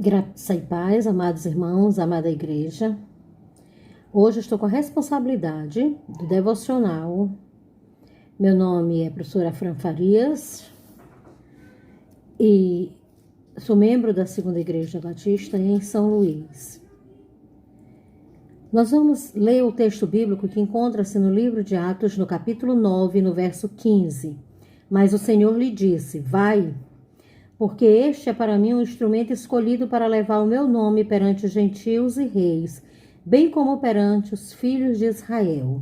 Graça e paz, amados irmãos, amada igreja. Hoje eu estou com a responsabilidade do devocional. Meu nome é professora Fran Farias e sou membro da Segunda Igreja Batista em São Luís. Nós vamos ler o texto bíblico que encontra-se no livro de Atos, no capítulo 9, no verso 15. Mas o Senhor lhe disse: vai, porque este é para mim um instrumento escolhido para levar o meu nome perante os gentios e reis, bem como perante os filhos de Israel.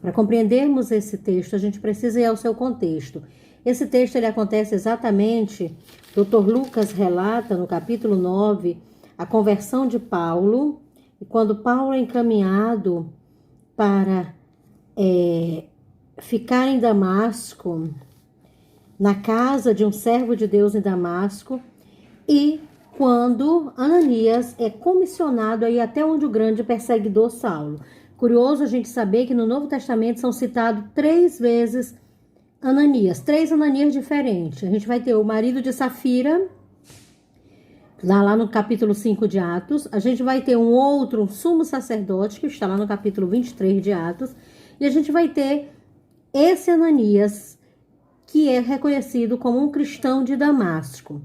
Para compreendermos esse texto, a gente precisa ir ao seu contexto. Esse texto ele acontece exatamente, Dr. Lucas relata no capítulo 9, a conversão de Paulo, e quando Paulo é encaminhado para ficar em Damasco, na casa de um servo de Deus em Damasco, e quando Ananias é comissionado a ir até onde o grande perseguidor Saulo. Curioso a gente saber que no Novo Testamento são citados 3 vezes Ananias, 3 Ananias diferentes. A gente vai ter o marido de Safira, lá no capítulo 5 de Atos. A gente vai ter um sumo sacerdote, que está lá no capítulo 23 de Atos. E a gente vai ter esse Ananias, que é reconhecido como um cristão de Damasco.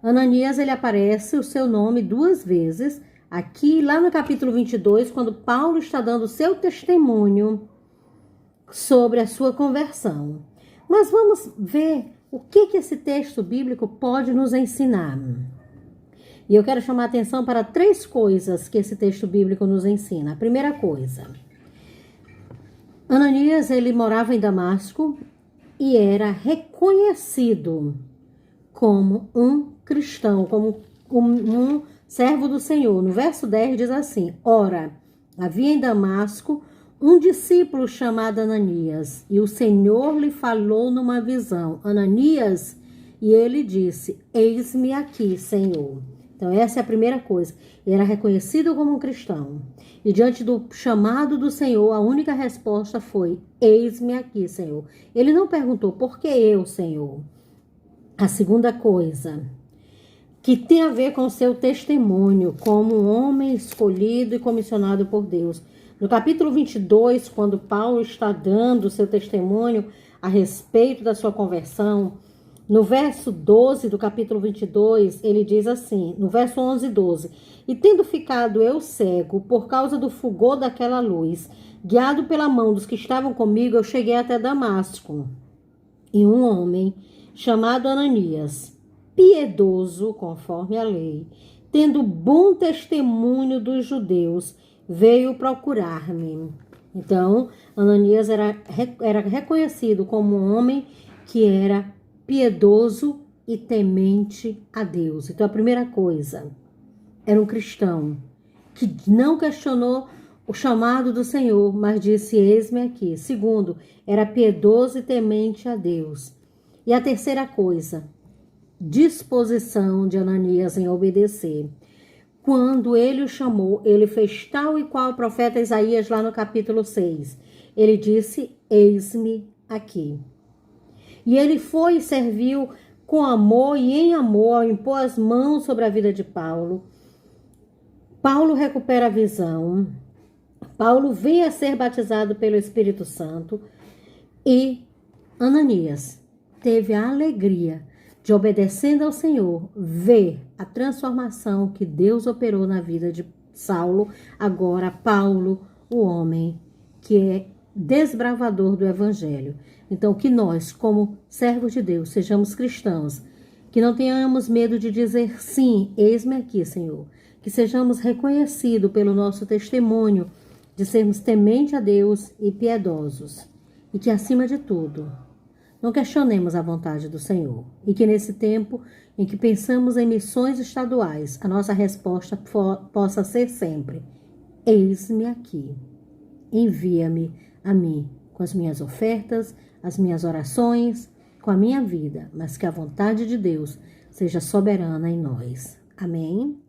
Ananias, ele aparece o seu nome 2 vezes, aqui lá no capítulo 22, quando Paulo está dando o seu testemunho sobre a sua conversão. Mas vamos ver o que esse texto bíblico pode nos ensinar. E eu quero chamar a atenção para 3 coisas que esse texto bíblico nos ensina. A primeira coisa, Ananias, ele morava em Damasco, e era reconhecido como um cristão, como um servo do Senhor. No verso 10 diz assim: ora, havia em Damasco um discípulo chamado Ananias, e o Senhor lhe falou numa visão: Ananias, e ele disse: eis-me aqui, Senhor. Então essa é a primeira coisa. Ele era reconhecido como um cristão. E diante do chamado do Senhor, a única resposta foi: eis-me aqui, Senhor. Ele não perguntou: por que eu, Senhor? A segunda coisa, que tem a ver com o seu testemunho como um homem escolhido e comissionado por Deus. No capítulo 22, quando Paulo está dando o seu testemunho a respeito da sua conversão, no verso 12 do capítulo 22, ele diz assim, no verso 11 e 12: e tendo ficado eu cego por causa do fulgor daquela luz, guiado pela mão dos que estavam comigo, eu cheguei até Damasco. E um homem chamado Ananias, piedoso conforme a lei, tendo bom testemunho dos judeus, veio procurar-me. Então, Ananias era reconhecido como um homem que era piedoso e temente a Deus. Então, a primeira coisa, era um cristão que não questionou o chamado do Senhor, mas disse: eis-me aqui. Segundo, era piedoso e temente a Deus. E a terceira coisa, disposição de Ananias em obedecer. Quando ele o chamou, ele fez tal e qual o profeta Isaías lá no capítulo 6. Ele disse: eis-me aqui. E ele foi e serviu com amor e em amor, impor as mãos sobre a vida de Paulo. Paulo recupera a visão. Paulo vem a ser batizado pelo Espírito Santo. E Ananias teve a alegria de, obedecendo ao Senhor, ver a transformação que Deus operou na vida de Saulo. Agora, Paulo, o homem que é desbravador do Evangelho. Então, que nós, como servos de Deus, sejamos cristãos, que não tenhamos medo de dizer sim, eis-me aqui, Senhor. Que sejamos reconhecidos pelo nosso testemunho de sermos temente a Deus e piedosos. E que, acima de tudo, não questionemos a vontade do Senhor. E que nesse tempo em que pensamos em missões estaduais, a nossa resposta possa ser sempre: eis-me aqui. Envia-me a mim com as minhas ofertas, as minhas orações, com a minha vida, mas que a vontade de Deus seja soberana em nós. Amém?